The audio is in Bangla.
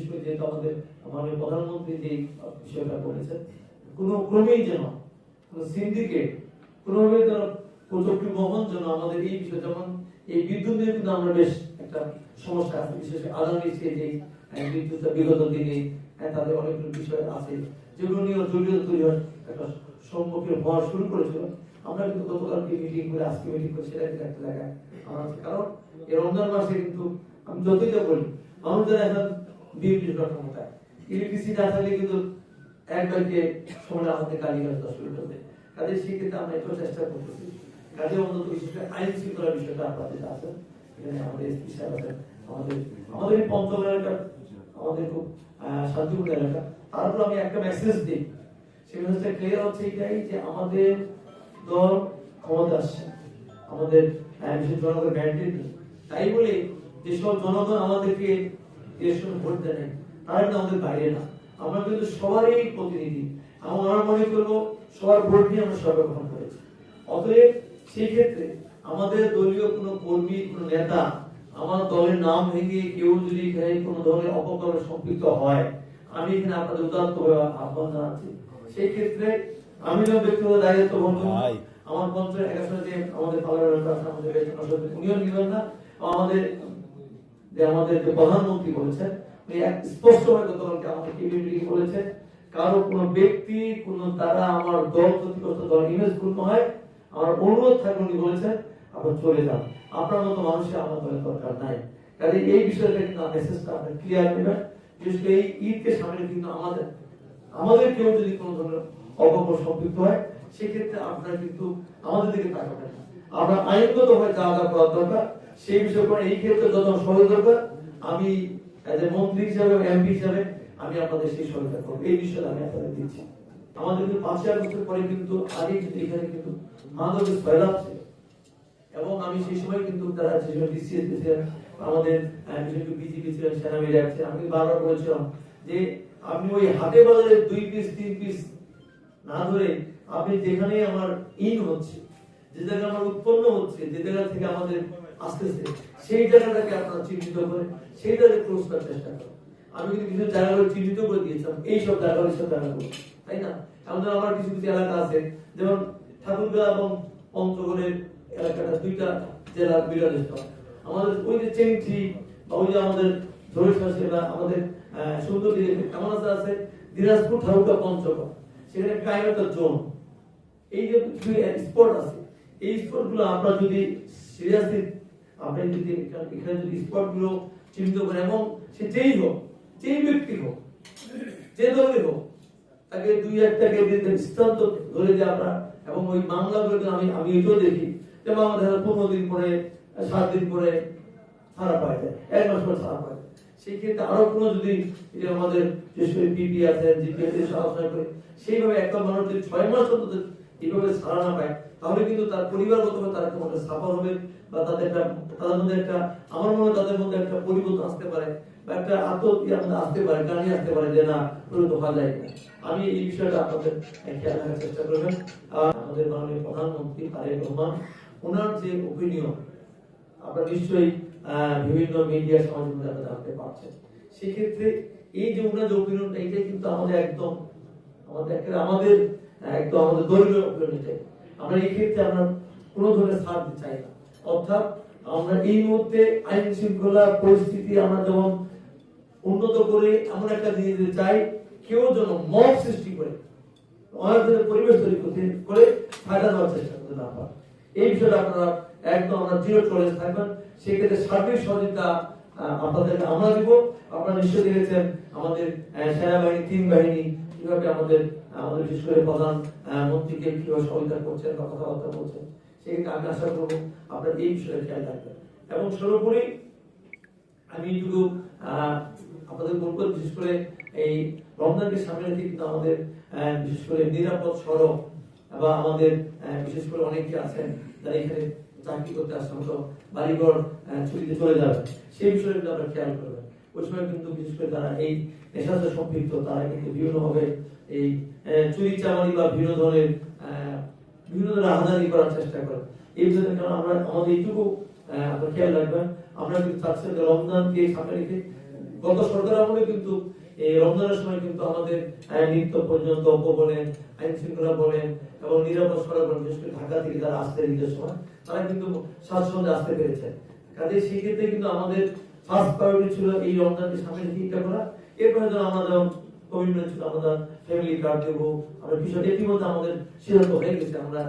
করে যেহেতু আমাদের মাননীয় প্রধানমন্ত্রী যে বিষয়টা বলেছেন, কোনো ক্রমেই যেন কোনো সিন্ডিকেট কোনোভাবে যেন প্রযুক্তি বহন যেন আমাদের এই বিষয়, যেমন এই বিদ্যুৎ নিয়ে কিন্তু আমরা বেশ একটা সমস্যা আছে, বিশেষ করে আদানি যে বিদ্যুৎ বিগত দিনে তাদের অনেকগুলো বিষয় আছে যেগুলো নিয়ে জড়িত তৈরি হয় একটা সম্মুখীন হওয়া শুরু করেছিল। আমরা কিন্তু গতকালকে মিটিং করে আজকে মিটিং করে সেটা কিন্তু একটা জায়গায় কারণ এই রমজান মাসে কিন্তু আমি যতই যা বলি মানুষদের এখন বিএনপি ক্ষমতায় ইলেকট্রিসিটি না থাকলে কিন্তু একবারকে সময় আমাদের কালীগঞ্জ দশ করতে, কাজে সেক্ষেত্রে আমরা একটু চেষ্টা করতেছি। কাজে অন্তত বিশেষ করে আইন শৃঙ্খলা বিষয়টা আপনাদের আছেন, এখানে আমাদের এসপি সাহেব আছেন, আমাদের পঞ্চগড় এলাকা আমাদের খুব শান্তিপূর্ণ এলাকা। তারপর আমি একটা মেসেজ দিই, সেই মেসেজটা ক্লিয়ার হচ্ছে এটাই যে আমাদের দল ক্ষমতা আসছে, আমাদের বিশেষ জনগণ ম্যান্ডেট নেই, তাই বলে যেসব জনগণ আমাদেরকে ভোট দেয় নাই তারা কিন্তু আমাদের বাইরে না, আমরা কিন্তু সবারই প্রতিনিধি। আমরা মনে করবো সবার ভোট নিয়ে আমরা সরকার গঠন করেছি। অতএব সেই ক্ষেত্রে আমাদের দলীয় কোনো কর্মী কোনো নেতা আমার দলের নাম ভেঙে কেউ যদি এখানে কোনো ধরনের অপকর্মে সম্পৃক্ত হয়, আমি এখানে আপনাদের উদাত্ত আহ্বান জানাচ্ছি। সেই ক্ষেত্রে আমি যখন ব্যক্তিগত দায়িত্ব বন্ধু আমার পঞ্চায়েত একাশনে যে আমাদের পার্লামেন্ট আছে, আমাদের উনিও নিবেন না, আমাদের যে প্রধানমন্ত্রী বলেছেন স্পষ্টভাবে গতকালকে আমাদের কেবিনেটে বলেছে, কারো কোনো ব্যক্তি কোন তারা আমার দল ক্ষতিগ্রস্ত দল ইমেজ পূর্ণ হয়, আমার অনুরোধ থাকলে উনি বলেছেন আপনারা চলে যান, আপনার মতো মানুষের আমার দলের দরকার নাই। কাজে এই বিষয়টা কিন্তু মেসেজটা আপনি ক্লিয়ার নেবেন। বিশেষ করে এই ঈদকে সামনে কিন্তু আমাদের কেউ যদি কোনো ধরনের অপকর্ম সম্পৃক্ত হয় সেক্ষেত্রে আপনারা কিন্তু আমাদের দিকে তাকাবেন না, আমরা আইনগত ভাবে যা যা করার দরকার সেই বিষয় করে এই ক্ষেত্রে যত সহযোগিতা দরকার আমি মন্ত্রী হিসাবে এমপি হিসাবে আমি আপনাদের সেই সহায়তা করবো। এই বিষয়ে আমি আপনাদের দিচ্ছি। আমাদের কিন্তু 5 বছর পরে কিন্তু আগে কিন্তু এখানে কিন্তু মাদকের সয়লাভ ছিল এবং আমি সেই সময় কিন্তু তারা যেসব ডিসিএস ছিলেন আমাদের বিজেপি ছিলেন, সেনা মিডিয়া ছিলেন, আমি বারবার বলেছিলাম যে আপনি ওই হাটে বাজারে 2 পিস 3 পিস না ধরে আপনি যেখানে আমার ইন হচ্ছে, যে জায়গায় আমার উৎপন্ন হচ্ছে, যে জায়গা থেকে আমাদের আসতেছে সেই জায়গাটাকে আপনারা চিহ্নিত করে সেই জায়গায় ক্লোজ করার চেষ্টা করেন। আমি কিন্তু কিছু জায়গাগুলো চিহ্নিত করে দিয়েছিলাম, এইসব জায়গাগুলো সব জায়গাগুলো, তাই না? আমাদের আমার কিছু কিছু এলাকা আছে যেমন ঠাকুরগাঁ এবং পঞ্চগড়ের এলাকাটা 2টা জেলার মিলনস্থল। আমাদের ওই যে চেংথি বা ওই যে আমাদের ধরেশ্বাসে বা আমাদের সুন্দরী এমন আছে দিনাজপুর ঠাকুরগাঁ পঞ্চগড়, সেখানে ক্রাইম একটা জোন, এই যে স্পট আছে এই স্পটগুলো আপনারা যদি সিরিয়াসলি আপনি যদি এখানে যদি স্পটগুলো চিহ্নিত করেন এবং সে যেই হোক, যেই ব্যক্তি হোক, যে দলের হোক, তাকে 2-1টাকে দৃষ্টান্ত ধরে যে আমরা এবং ওই মামলাগুলো আমি এটাও দেখি যে আমাদের 15 দিন পরে 7 দিন পরে ছাড়া পাওয়া যায়, 1 মাস পরে ছাড়া পাওয়া যায়। সেই ক্ষেত্রে আরো কোনো যদি আমাদের যেসব পিপি আছে জিপিএস আলোচনা করে সেইভাবে একটা মানুষ যদি 6 মাস অন্তত এইভাবে ছাড়া না পায় তাহলে কিন্তু তার পরিবারগতভাবে তার একটা মধ্যে সাফার হবে বা তাদের মধ্যে একটা আমার মনে হয় তাদের মধ্যে একটা পরিবর্তন আসতে পারে বা একটা আসতে পারে, গানি আসতে পারে যে না পরিণত হওয়া যায় না। আমি এই বিষয়টা আপনাদের খেয়াল রাখার চেষ্টা করবেন। আমাদের মাননীয় প্রধানমন্ত্রী তারেক রহমান ওনার যে ওপিনিয়ন আপনারা নিশ্চয়ই বিভিন্ন মিডিয়া সামাজিক মাধ্যমে জানতে পারছেন, সেক্ষেত্রে এই যে ওনার যে ওপিনিয়নটা এটাই কিন্তু আমাদের একদম দলীয় ওপিনিয়ন এটাই। আমরা এই ক্ষেত্রে আমরা কোনো ধরনের ছাড় দিতে চাই না, অর্থাৎ আমরা এই মুহূর্তে আইন শৃঙ্খলা পরিস্থিতি আমরা যেমন উন্নত করে এমন একটা জিনিস চাই কেউ যেন মব সৃষ্টি করে আমাদের পরিবেশ তৈরি করে ফায়দা দেওয়ার চেষ্টা করতে না পারে। এই বিষয়টা আপনারা একদম আমরা জিরো টলারেন্স থাকবেন। সেক্ষেত্রে সার্বিক সহযোগিতা আপনাদেরকে আমরা দিব। আপনারা নিশ্চয়ই দেখেছেন আমাদের সেনাবাহিনী 3 বাহিনী কিভাবে আমাদের বিশেষ করে প্রধান মন্ত্রীকে কিভাবে সহযোগিতা করছেন বা কথাবার্তা বলছেন, সেক্ষেত্রে আমি আশা করবো আপনারা এই বিষয়ে খেয়াল রাখবেন। এবং সর্বোপরি আমি এইটুকু আপনাদের বলবো, বিশেষ করে এই রমজানকে সামনে রেখে কিন্তু আমাদের বিশেষ করে নিরাপদ সড়ক বা আমাদের বিশেষ করে অনেকে আছেন যারা এখানে চাকরি করতে আসছেন তো বাড়িঘর ছুটিতে চলে যাবে, সেই বিষয়ে কিন্তু আমরা খেয়াল করবেন। ওই সময় কিন্তু বিশেষ করে তারা এই নেশার সাথে সম্পৃক্ত, তারা কিন্তু বিভিন্নভাবে এই চুরি চামারি বা বিভিন্ন ধরনের আহাদানি করার চেষ্টা করে। এই বিষয়ে কারণ আমরা আমাদের এইটুকু আপনারা খেয়াল রাখবেন, আমরা কিন্তু চাচ্ছি রমজানকে সামনে রেখে গত সরকার আমলে কিন্তু এই রমজানের সময় কিন্তু আমাদের নিত্য পর্যন্ত বলেন, আইন শৃঙ্খলা বলেন এবং নিরাপদ সড়ক বলেন, বিশেষ করে ঢাকা থেকে যারা আসতে ঈদের সময় তারা কিন্তু স্বাচ্ছন্দ্যে আসতে পেরেছে। কাজে সেই ক্ষেত্রে কিন্তু আমাদের ফার্স্ট প্রায়োরিটি ছিল এই রমজানকে সামনে রেখে এটা করা। এরপরে ধরো আমাদের কমিটমেন্ট ছিল আমরা ফ্যামিলি কার্ড দেবো, আমরা বিষয়টা ইতিমধ্যে আমাদের সিদ্ধান্ত হয়ে গেছে। আমরা